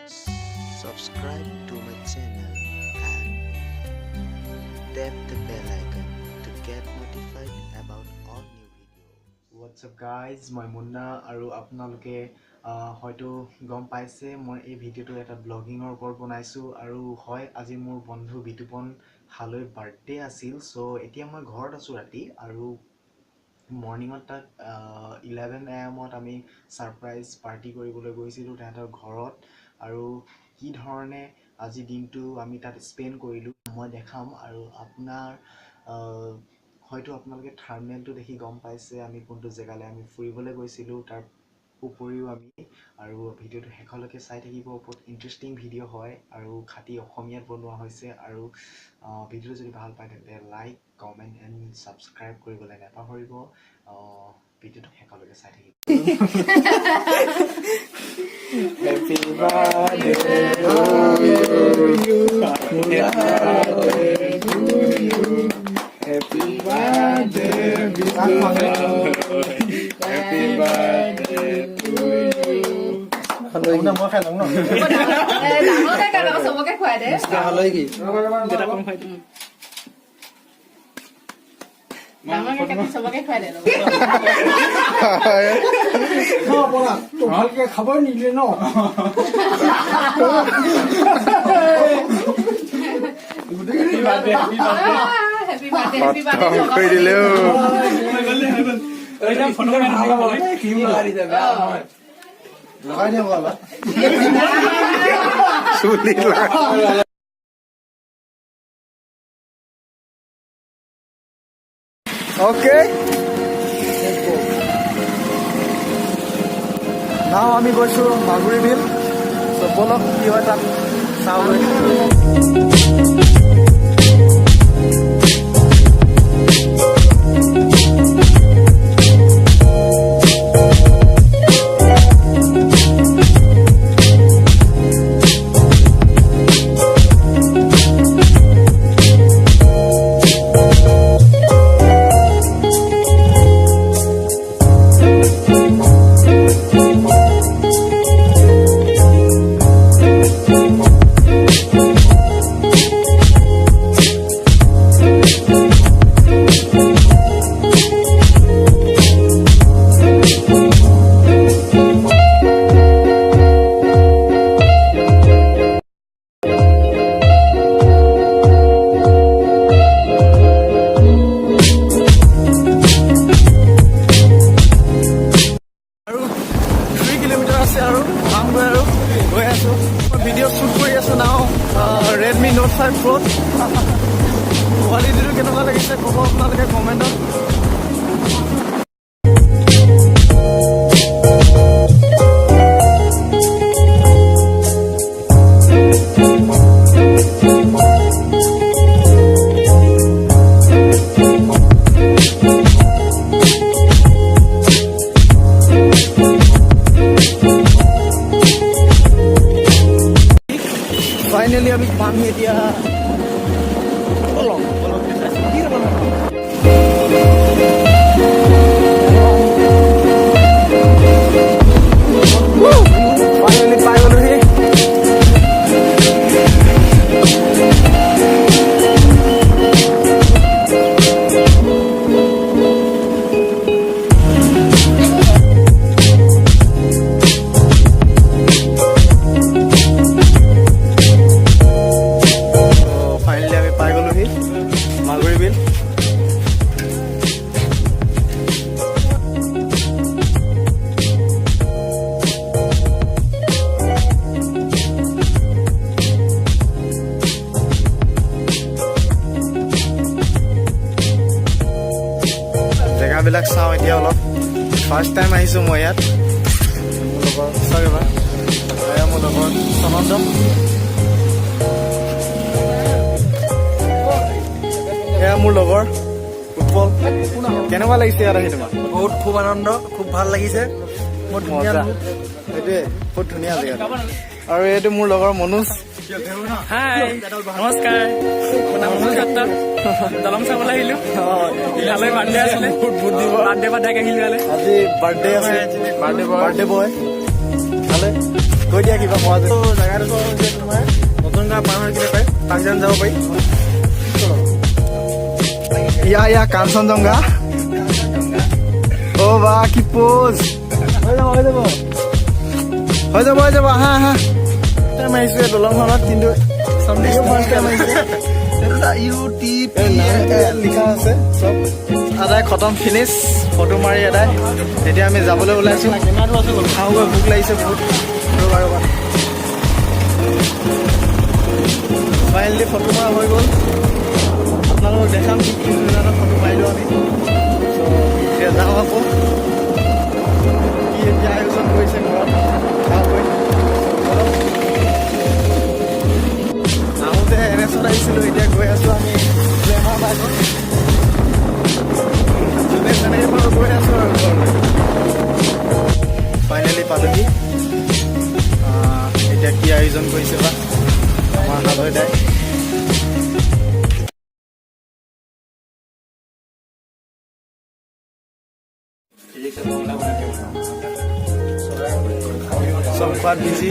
Subscribe to my channel and tap the bell icon to get notified about all new videos. What's up guys, মই মুন্না আৰু আপোনালোকে হয়তো গম পাইছে মই এই ভিডিওটো এটা ব্লগিংৰ ওপৰত বনাইছো আৰু হয় আজি মোৰ বন্ধু বিতুপন হালৈ বাৰ্থডে আছিল সো এতিয়া মই ঘৰত আছো ৰাতি আৰু মৰ্নিংত তাক 11 AM আমি সাৰপ্ৰাইজ পাৰ্টি কৰিবলৈ গৈছিলো তাহাঁতৰ ঘৰত আৰু কি ধৰণে আজি দিনটো আমি তাত স্পেন্ড কৰিলো মই দেখাম আৰু আপোনাৰ হয়তো আপোনালোকে থাম্বনেলটো দেখি গম পাইছে আমি কোনটো জেগালৈ আমি ফুৰিবলৈ গৈছিলো তাৰ উপৰিও আমি আৰু ভিডিওটো শেষলৈকে চাই থাকিব বহুত ইন্টাৰেষ্টিং ভিডিও হয় আৰু খাটি অসমীয়াত বনোৱা হৈছে আৰু ভিডিওটো যদি ভাল পায় তেন্তে লাইক কমেন্ট এণ্ড সাবস্ক্ৰাইব কৰিবলৈ নাপাহৰিব ভিডিওটো শেষলৈকে চাই থাকিব Happy birthday to you Happy birthday to you Happy birthday Happy birthday to you Hello মই খাই লম ন ডাঙৰ কাকা সবকে খুৱাই দে হলো কি যেটা কম খাই দিম ডাঙৰ কাকা সবকে খুৱাই দে না বলা তো ভালকে খাবার নিলে ন Happy birthday Happy birthday কই দিলো এইটা ফটো ভালো হয় কি মারি দেবে লগাই দে বাবা সুলি লাগা Okay. Now আমি গৈছো মাগুৰী বিল সো বলক কি হয় তাত চাও ভিডিও শুট কৰি আছো নাও Redmi Note 5 Pro কোৱালিটিটো কেনেকুৱা লাগিছে ক'ব আপোনালোকে কমেণ্টত Finally, আমি পাম এতিয়া Finally পাই গলো হে Maguri bill. জেগাবিলাক চাওঁ এতিয়া অলপ ফাৰ্ষ্ট টাইম আহিছোঁ মই ইয়াত মোৰ লগৰ সঁচাকৈ বা মোৰ লগৰ সনন্দ এয়া মোৰ লগৰ উৎপল কেনেকুৱা লাগিছে ইয়াত আহি তোমাৰ বহুত খুব আনন্দ খুব ভাল লাগিছে বহুত মজা এইটোৱে বহুত ধুনীয়া জেগা আৰু এইটো মোৰ লগৰ মনোজ হাই নমস্কাৰ দলং চাবলৈ আহিলো ইয়ালৈ বাৰ্থডে আছিলে বাৰ্থডে আহিলো আজি বাৰ্থডে আছে বাৰ্থডে বয় ভালে কৈ দিয়া কিবা কোৱা যে জেগাটো হৈছে তোমাৰ নতুন গাঁও পাৰ হৈ কিনে পাই টাংজান যাব পাৰি ইয়া কাঞ্চনজংঘা অ' বা কি পোজ হৈ যাব আহা মাৰিছো দলংখনত কিন্তু লিখা আছে চব আদায় খতম ফিনিছ ফটো মাৰি আদায় এতিয়া আমি যাবলৈ ওলাইছোঁ খাওঁগৈ ভোক লাগিছে বহুত ফাইনেলি ফটো মৰা হৈ গ'ল আপোনালোকক দেখাম কি ফটো মাৰিলোঁ আমি এতিয়া যাওঁ আকৌ কি এতিয়া আয়োজন কৰিছে ঘৰত খাওঁগৈ আহোঁতে এৰেছত আহিছিলোঁ এতিয়া গৈ আছোঁ আমি গ্লেমাৰ বাইকত যোনে যেনেকৈ পাৰোঁ গৈ আছোঁ আৰু ঘৰলৈ ফাইনেলি পালোহি এতিয়া কি আয়োজন কৰিছে বা আমাৰ হালৈ দাই চম্পাত বিজি